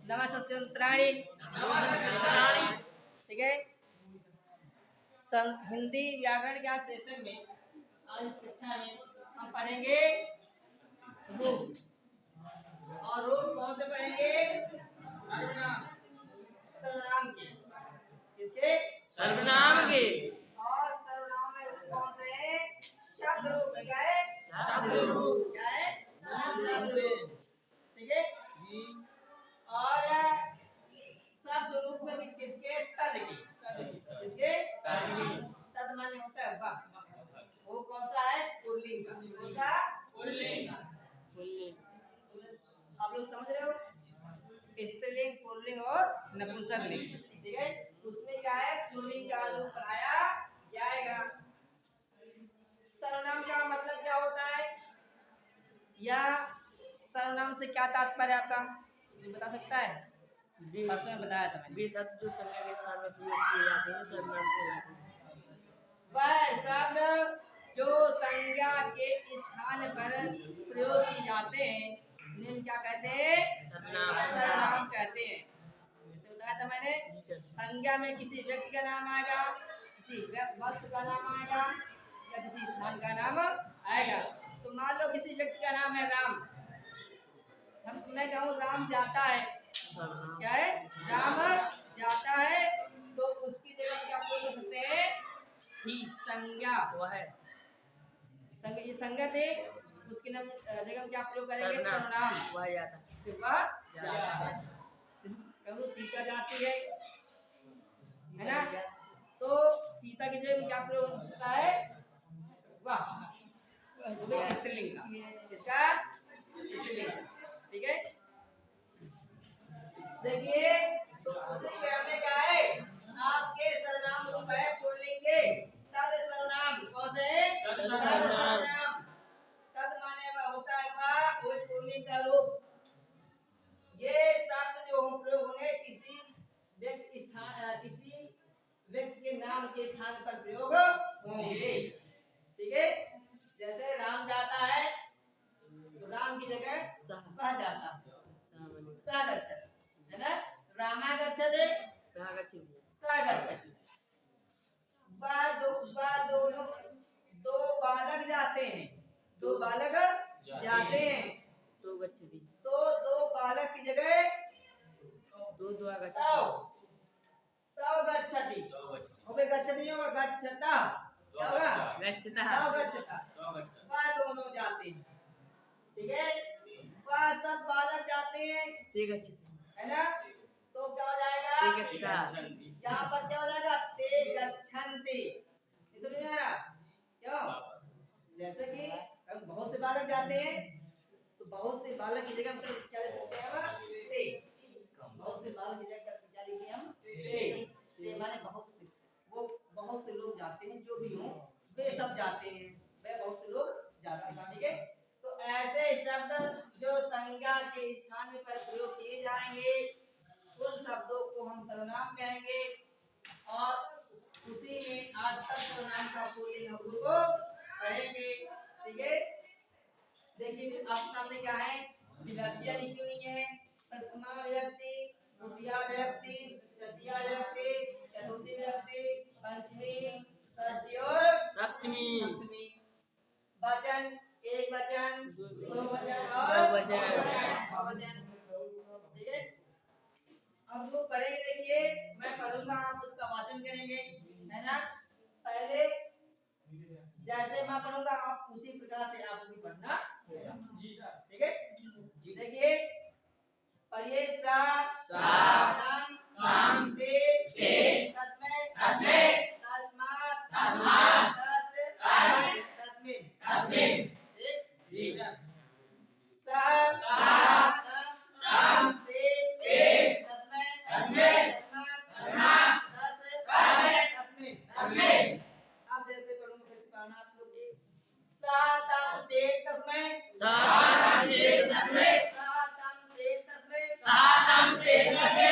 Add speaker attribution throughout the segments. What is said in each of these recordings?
Speaker 1: नमः संस्कृतानि। ठीक है। हिंदी व्याकरण के सेशन में आज इस कक्षा में हम पढ़ेंगे रूप। और रूप कौन से पढ़ेंगे? सर्वनाम के। किसके?
Speaker 2: सर्वनाम के।
Speaker 1: और सर्वनाम में रूप कौन से हैं? शब्द रूप है। क्या है?
Speaker 2: शब्द रूप।
Speaker 1: क्या है? शब्द रूप। ठीक है। और शब्द रूप में भी किसके? तद के। किसके? तद माने होता है वाह। वो कौन सा है? पुल्लिंग का। कौन सा? पुल्लिंग। आप लोग समझ रहे हो? स्त्रीलिंग, पुल्लिंग और नपुंसकलिंग। ठीक है। उसमें क्या है? पुल्लिंग का रूप पढ़ाया जाएगा। सर्वनाम का मतलब क्या होता है? या सर्वनाम से क्या तात्पर्य आपका? मुझे बता सकता है? परसों में बताया था मैंने।
Speaker 2: वे शब्द जो संज्ञा के स्थान पर प्रयोग किए जाते हैं सर्वनाम कहलाते हैं।
Speaker 1: वह शब्द जो संज्ञा के स्थान पर प्रयोग किए जाते हैं उन्हें क्या कहते हैं? सर्वनाम कहते हैं। जैसे बताया था मैंने, संज्ञा में किसी व्यक्ति का नाम आएगा, किसी वस्तु का नाम आएगा या किसी स्थान का नाम आएगा। तो मान लो किसी व्यक्ति का नाम है राम। मैं कहूँ राम जाता है। क्या है? राम जाता है। तो उसकी जगह क्या प्रयोग कर सकते हैं? ही संज्ञा। वह है संज्ञा। ये संज्ञा थे, उसकी नाम जगह क्या प्रयोग करेंगे? सर्वनाम।
Speaker 2: वह जाता
Speaker 1: है। कहूँ सीता जाती है ना, तो सीता की जगह क्या प्रयोग हो सकता है? वाह। स्त्रीलिंग का। इसका स्त्रीलिंग का। ठीक है। देखिए, तो उसी क्रम में क्या है? आपके सर्वनाम रूप है पुल्लिंग के। तद सर्वनाम कौन से है? तद सर्वनाम। तद माने वह होता है वह कोई पुल्लिंग का रूप। ये शब्द जो हम प्रयोग होंगे किसी व्यक्ति के नाम के स्थान पर प्रयोग होंगे। ठीक है। जैसे राम जाता है तो राम की जगह वह जाता है। सा गच्छति है ना। रामा गच्छति,
Speaker 2: सह गच्छति।
Speaker 1: सा गच्छति। दोनों दो बालक जाते हैं। दो बालक जाते हैं।
Speaker 2: तो गच्छति।
Speaker 1: तो दो बालक की जगह
Speaker 2: दो गच्छति।
Speaker 1: तव गच्छति। ओबे गच्छति नहीं होगा, गच्छता। क्या होगा?
Speaker 2: गच्छता।
Speaker 1: तव गच्छता। वह दोनों जाते हैं। ठीक है। वह सब बालक जाते हैं।
Speaker 2: ते गच्छति
Speaker 1: है ना। तो क्या हो जाएगा?
Speaker 2: ते गच्छता।
Speaker 1: यहाँ पर क्या हो जाएगा? ते गच्छन्ति। समझ में आ रहा? क्यों? जैसे कि बहुत से बालक जाते हैं तो बहुत से बालक की जगह मतलब क्या ले सकते हैं हम? ते। बहुत से बालक की जगह क्या लिखेंगे हम? ते। ते माने बहुत से। वो बहुत से लोग जाते हैं, जो भी हो वे सब जाते हैं। वे बहुत से लोग जाते हैं। ठीक है। तो ऐसे शब्द जो संज्ञा के स्थान पर प्रयोग किए जाएंगे उन शब्दों को हम सर्वनाम कहेंगे। और उसी में आज तक सर्वनाम का पुल्लिंग हम लोग पढ़ेंगे। ठीक है। देखिए आपके सामने क्या है? विभक्तियां लिखी हुई हैं। प्रथमा विभक्ति, द्वितीया विभक्ति, तृतीया विभक्ति, चतुर्थी विभक्ति, पंचमी, षष्ठी और सप्तमी। वचन, एक वचन, दो वचन और बहुवचन। ठीक है। अब लोग पढ़ेंगे। देखिए मैं पढ़ूंगा, आप उसका वाचन करेंगे, है ना। पहले जैसे मैं पढ़ूंगा आप उसी प्रकार से आप भी पढ़ना। ठीक है। देखिए पढ़िए। सा नाम नाम ते तस्मै तस्मात् तस्मिन्। ठीक। सा नाम ते तस्मै तस्मात् तस्मिन्। अब जैसे पढ़ूंगा फिर से पढ़ना आप लोग। सा तम ते तस्मै
Speaker 2: सा तम ते तस्मै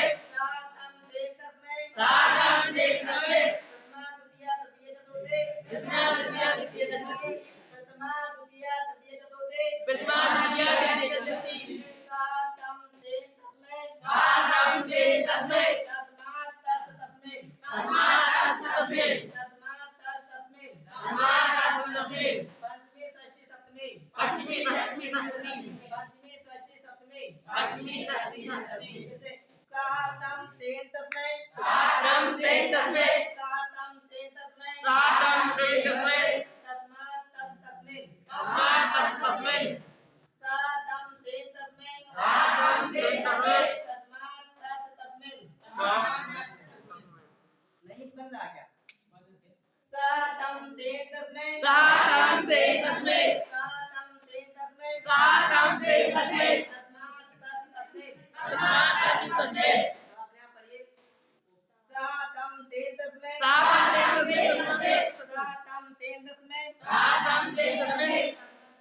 Speaker 2: पंचमी षष्ठी सप्तमी
Speaker 1: जैसे सातम तेन तस्मै
Speaker 2: सातम तेन तस्मै
Speaker 1: सातम तेन तस्मै
Speaker 2: सातम तेन तस्मै
Speaker 1: तस्मात् तस् तस्मिन्
Speaker 2: तस्मात् तस् तस्मै
Speaker 1: सातम तेन तस्मै
Speaker 2: सातम तेन तस्मै
Speaker 1: तस्मात् तस् तस्मिन् नहीं बन रहा क्या सातम तेन तस्मै
Speaker 2: सातम तेन तस्मै
Speaker 1: सातम तेन तस्मै
Speaker 2: सातम तेन तस्मै
Speaker 1: तस्मात् तस् तस्मिन्
Speaker 2: तस्मात् तस् तस्मै
Speaker 1: आप यहाँ पढ़िए सातम तेन तस्मै
Speaker 2: सातम तेन तस्मै
Speaker 1: सातम तेन तस्मै
Speaker 2: सातम तेन तस्मै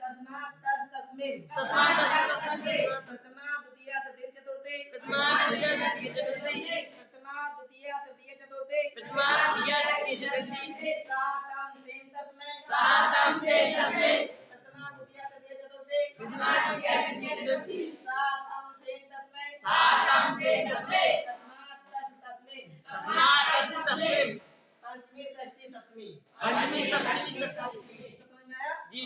Speaker 1: तस्मात् तस् तस्मिन्
Speaker 2: तस्मात् तस् तस्मै
Speaker 1: प्रथमा द्वितीया तृतीया चतुर्थी
Speaker 2: प्रथमा द्वितीया तृतीया चतुर्थी
Speaker 1: प्रथमा द्वितीया तृतीया चतुर्थी
Speaker 2: प्रथमा द्वितीया तृतीया चतुर्थी
Speaker 1: सातम तेन तस्मै
Speaker 2: सातम तेन तस्मै
Speaker 1: प्रथमा द्वितीया तृतीया चतुर्थी
Speaker 2: प्रथमा द्वितीया तृतीया चतुर्थी
Speaker 1: सातम तेन तस्मै
Speaker 2: सातम तेन तस्मै
Speaker 1: तस्मात् तस् तस्मिन्
Speaker 2: तस्मात् तस् तस्मै
Speaker 1: पंचमी षष्ठी सप्तमी
Speaker 2: पंचमी षष्ठी सप्तमी
Speaker 1: तो समझ में आया
Speaker 2: जी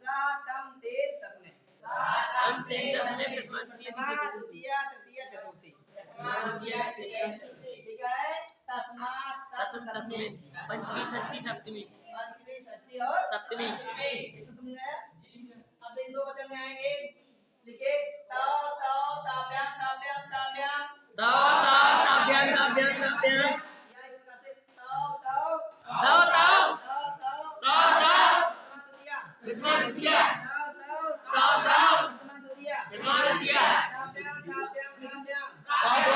Speaker 1: सातम तेन तस्मै
Speaker 2: सातम तेन तस्मै प्रथमा
Speaker 1: प्रथमा द्वितीया तृतीया चतुर्थी
Speaker 2: द्वितीया तृतीया
Speaker 1: ठीक है तस्मात् तस्
Speaker 2: तस्मै
Speaker 1: तस्मिन्
Speaker 2: पंचमी षष्ठी सप्तमी
Speaker 1: पंचमी षष्ठी और
Speaker 2: सप्तमी
Speaker 1: ये तो समझ में आया अब इन दो वचन में आएंगे लिखे ताओ ताओ ताभ्याम ताभ्याम ताभ्याम
Speaker 2: ताओ ताओ ताभ्याम ताभ्याम ताभ्याम
Speaker 1: या इस प्रकार से ताओ ताओ
Speaker 2: ताओ ताओ
Speaker 1: ताओ ताओ
Speaker 2: ताओ ताओ
Speaker 1: प्रथमा द्वितीया
Speaker 2: प्रथमा द्वितीया
Speaker 1: ताओ ताओ
Speaker 2: ताओ ताओ
Speaker 1: प्रथमा द्वितीया
Speaker 2: प्रथमा द्वितीया
Speaker 1: ताभ्याम ताभ्याम ताभ्याम
Speaker 2: ताभ्याम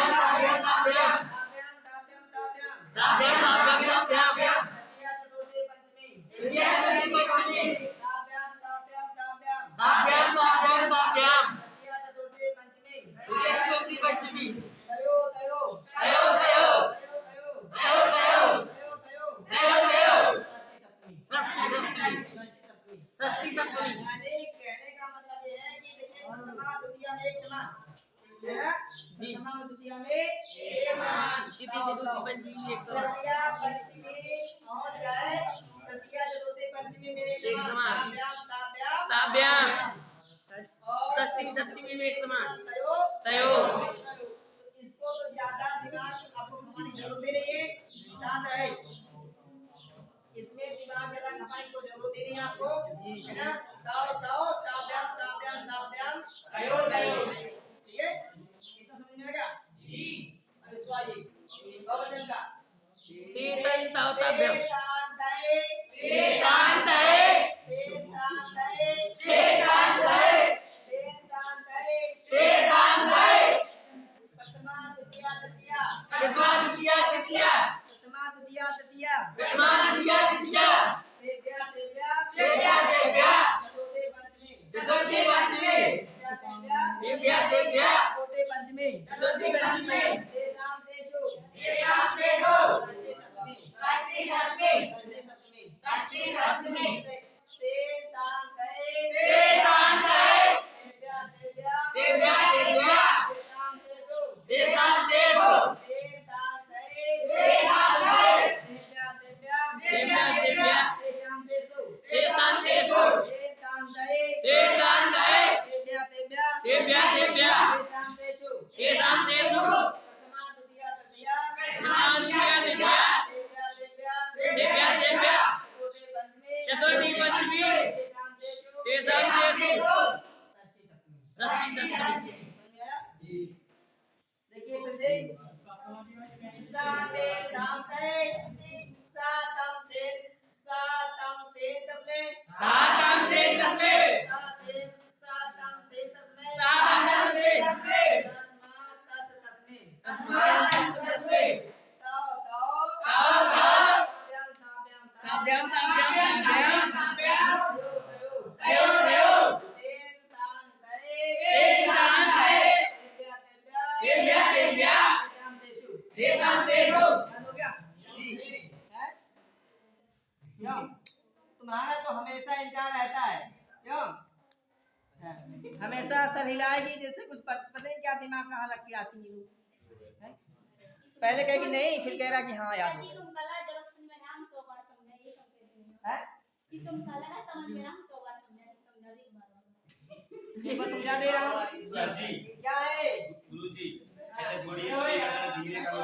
Speaker 2: ताभ्याम ताभ्याम
Speaker 1: ताभ्याम ताभ्याम ताभ्याम
Speaker 2: ताभ्याम ताभ्याम ताभ्याम
Speaker 1: तृतीया चतुर्थी पंचमी
Speaker 2: तृतीया चतुर्थी पंचमी
Speaker 1: ताभ्याम ताभ्याम ताभ्याम
Speaker 2: ताभ्याम ताभ्याम ताभ्याम
Speaker 1: तृतीया चतुर्थी पंचमी
Speaker 2: तृतीया चतुर्थी पंचमी
Speaker 1: तयो तयो
Speaker 2: तयो तयो
Speaker 1: तयो
Speaker 2: तयो तयो
Speaker 1: तयो
Speaker 2: तयो तयो
Speaker 1: षष्ठी सप्तमी
Speaker 2: षष्ठी सप्तमी
Speaker 1: षष्ठी सप्तमी
Speaker 2: षष्ठी सप्तमी
Speaker 1: यानी कहने का मतलब ये है कि देखिए प्रथमा द्वितीया में एक समान है ना
Speaker 2: जी।
Speaker 1: प्रथमा और द्वितीया में एक समान
Speaker 2: तृतीया चतुर्थी पंचमी एक समान
Speaker 1: तृतीया पंचमी और क्या है तृतीया चतुर्थी पंचमी में एक
Speaker 2: एक समान।
Speaker 1: ताभ्याम ताभ्याम
Speaker 2: ताभ्याम
Speaker 1: और
Speaker 2: षष्ठी सप्तमी में एक समान
Speaker 1: तयो
Speaker 2: तयो
Speaker 1: इसको तो ज्यादा दिमाग आपको घुमाने की जरूरत ही नहीं है शांत रहे इसमें दिमाग ज्यादा घुमाने की जरूरत ही नहीं है आपको है ना ताओ ताओ ताभ्याम ताभ्याम ताभ्याम तयो तयो ठीक है इतना समझ में आ गया जी अब इसको आइए बहुवचन का
Speaker 2: तीतन ताओ ताभ्याम
Speaker 1: तेतांतये
Speaker 2: तेतांतये
Speaker 1: तेतांतये
Speaker 2: तेतांतये
Speaker 1: तेतांतये
Speaker 2: तेतांतये
Speaker 1: प्रथमा द्वितीया तृतीया
Speaker 2: प्रथमा द्वितीया तृतीया
Speaker 1: प्रथमा द्वितीया तृतीया
Speaker 2: प्रथमा द्वितीया तृतीया
Speaker 1: तेभ्या तेभ्या
Speaker 2: तेभ्या तेभ्या
Speaker 1: चतुर्थी पंचमी
Speaker 2: चतुर्थी पंचमी
Speaker 1: तेभ्या तेभ्या
Speaker 2: तेभ्या तेभ्या
Speaker 1: चतुर्थी पंचमी
Speaker 2: चतुर्थी पंचमी
Speaker 1: तेषां तेषु
Speaker 2: तेषां तेषु
Speaker 1: षष्ठी सप्तमी
Speaker 2: षष्ठी सप्तमी
Speaker 1: षष्ठी सप्तमी
Speaker 2: षष्ठी सप्तमी
Speaker 1: तेतांतये
Speaker 2: तेतांतये
Speaker 1: तेभ्या तेभ्या
Speaker 2: तेभ्या तेभ्या
Speaker 1: तेषां तेषु
Speaker 2: तेषां तेषु
Speaker 1: तेतांतये
Speaker 2: तेतांतये
Speaker 1: तेभ्या तेभ्या
Speaker 2: तेभ्या तेभ्या
Speaker 1: तेषां तेषु
Speaker 2: तेषां तेषु
Speaker 1: तेतांतये
Speaker 2: तेतांतये
Speaker 1: तेभ्या तेभ्या
Speaker 2: तेभ्या तेभ्या
Speaker 1: तेषां तेषु
Speaker 2: तेषां तेषु
Speaker 1: प्रथमा द्वितीया तृतीया
Speaker 2: प्रथमा द्वितीया तृतीया
Speaker 1: तेभ्या तेभ्या
Speaker 2: तेभ्या तेभ्या
Speaker 1: चतुर्थी पंचमी
Speaker 2: चतुर्थी पंचमी
Speaker 1: तेषां तेषु
Speaker 2: तेषां तेषु
Speaker 1: षष्ठी सप्तमी
Speaker 2: षष्ठी सप्तमी
Speaker 1: समझ में आया देखिए फिर से साते तामते सातम तेन तस्मै
Speaker 2: सातम तेन तस्मै
Speaker 1: सातम तेन तस्मै
Speaker 2: सातम तेन तस्मै
Speaker 1: तस्मात् तस् तस्मै
Speaker 2: तस्मात् तस् तस्मै
Speaker 1: ताओ ताओ
Speaker 2: ताओ ताओ
Speaker 1: ताभ्याम ताभ्याम
Speaker 2: ताभ्याम ताभ्याम ताभ्याम
Speaker 1: तयो
Speaker 2: तयो तयो
Speaker 1: तेतांतये
Speaker 2: तेतांतये
Speaker 1: तेभ्या तेभ्या
Speaker 2: तेभ्या तेभ्या
Speaker 1: तेषां तेषु
Speaker 2: तेषां तेषु
Speaker 1: ध्यान हो गया जी है क्यों तुम्हारा तो हमेशा इनकार रहता है क्यों है? हमेशा सर हिलाएगी जैसे कुछ पता नहीं क्या दिमाग कहाँ लग के आती है है? पहले कहेगी नहीं फिर कह रहा कि हाँ याद हो
Speaker 3: तुम कला जब स्कूल में नाम 100 बार समझा ये सब कहते हैं
Speaker 1: है
Speaker 3: कि तुम कला ना समझ में नाम 100 बार समझा एक बार
Speaker 1: एक बार समझा दे रहा हूँ।
Speaker 4: सर जी
Speaker 1: क्या है?
Speaker 4: गुरु जी कहते थोड़ी स्पीड करना धीरे करो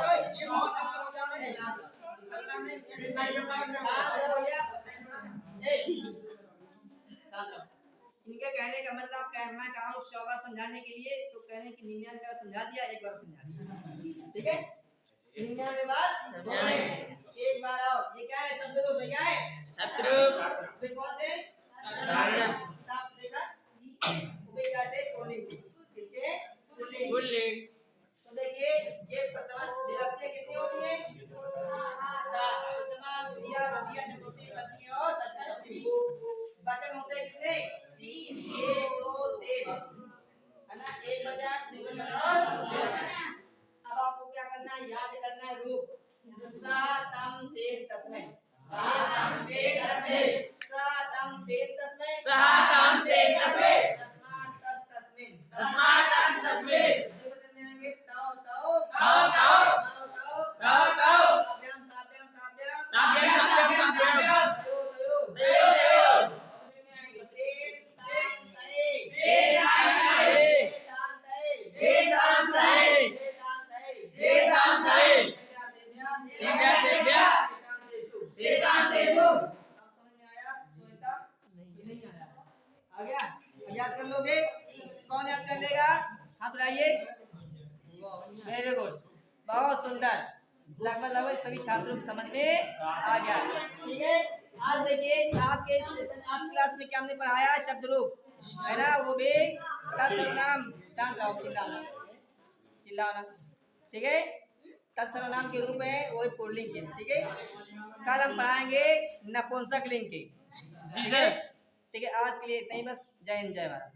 Speaker 1: इनके कहने का मतलब मैं कहा हूँ 100 बार समझाने के लिए, तो कहने की 99 बार समझा दिया, एक बार समझा दिया, ठीक है? 99 बार एक बार और। ये क्या है? शब्द रूप है। क्या है?
Speaker 2: शत्रु
Speaker 1: फिर कौन से? किताब देखा उपेक्षा से पुल्लिंग, किसके? पुल्लिंग।
Speaker 2: पुल्लिंग
Speaker 1: तो देखिए ये प्रथमा विभक्ति कितनी होती है? 7। प्रथमा द्वितीया तृतीया चतुर्थी पंचमी और षष्ठी। वचन होते हैं कितने? 1 2 3 है ना। एक वचन, द्विवचन और बहुवचन। अब आपको क्या करना है? याद करना है रूप। सा तम तेन तस्मै, सातम तेन तस्मै, सातम तेन तस्मै,
Speaker 2: सातम तेन तस्मै,
Speaker 1: तस्मात् तस् तस्मिन्,
Speaker 2: तस्मात् तस् तस्मिन्,
Speaker 1: द्विवचन में आएंगे तौ तौ,
Speaker 2: तौ तौ,
Speaker 1: तौ तौ,
Speaker 2: तौ तौ,
Speaker 1: ताभ्याम ताभ्याम ताभ्याम,
Speaker 2: ताभ्याम ताभ्याम ताभ्याम,
Speaker 1: तयो तयो,
Speaker 2: तयो तयो,
Speaker 1: दूसरे में आएंगे तेन तान तये,
Speaker 2: वेदांतये,
Speaker 1: वेदांतये,
Speaker 2: वेदांतये,
Speaker 1: वेदांतये,
Speaker 2: वेदांतये,
Speaker 1: दिव्या
Speaker 2: दिव्या
Speaker 1: देशांतेषु,
Speaker 2: वेदांतेषु।
Speaker 1: अब समझ में आया? श्वेता नहीं आया? आ गया? अब याद कर लोगे? कौन याद कर लेगा? हाथ उठाइए। वेरी गुड, बहुत सुंदर। लगभग सभी छात्रों की समझ में आ गया, ठीक है? आज देखिए आपके आज क्लास में क्या हमने पढ़ाया? शब्द रूप है ना, वो भी तत्सर्वनाम। शांत रहो, चिल्लाना चिल्लाना, ठीक है? तत्सर्वनाम के रूप में वो पुल्लिंग के, ठीक है? कल हम पढ़ाएंगे नपुंसक लिंग के,
Speaker 2: जी
Speaker 1: ठीक है?
Speaker 2: सर।
Speaker 1: ठीक है, आज के लिए इतना ही बस। जय हिंद जय भारत।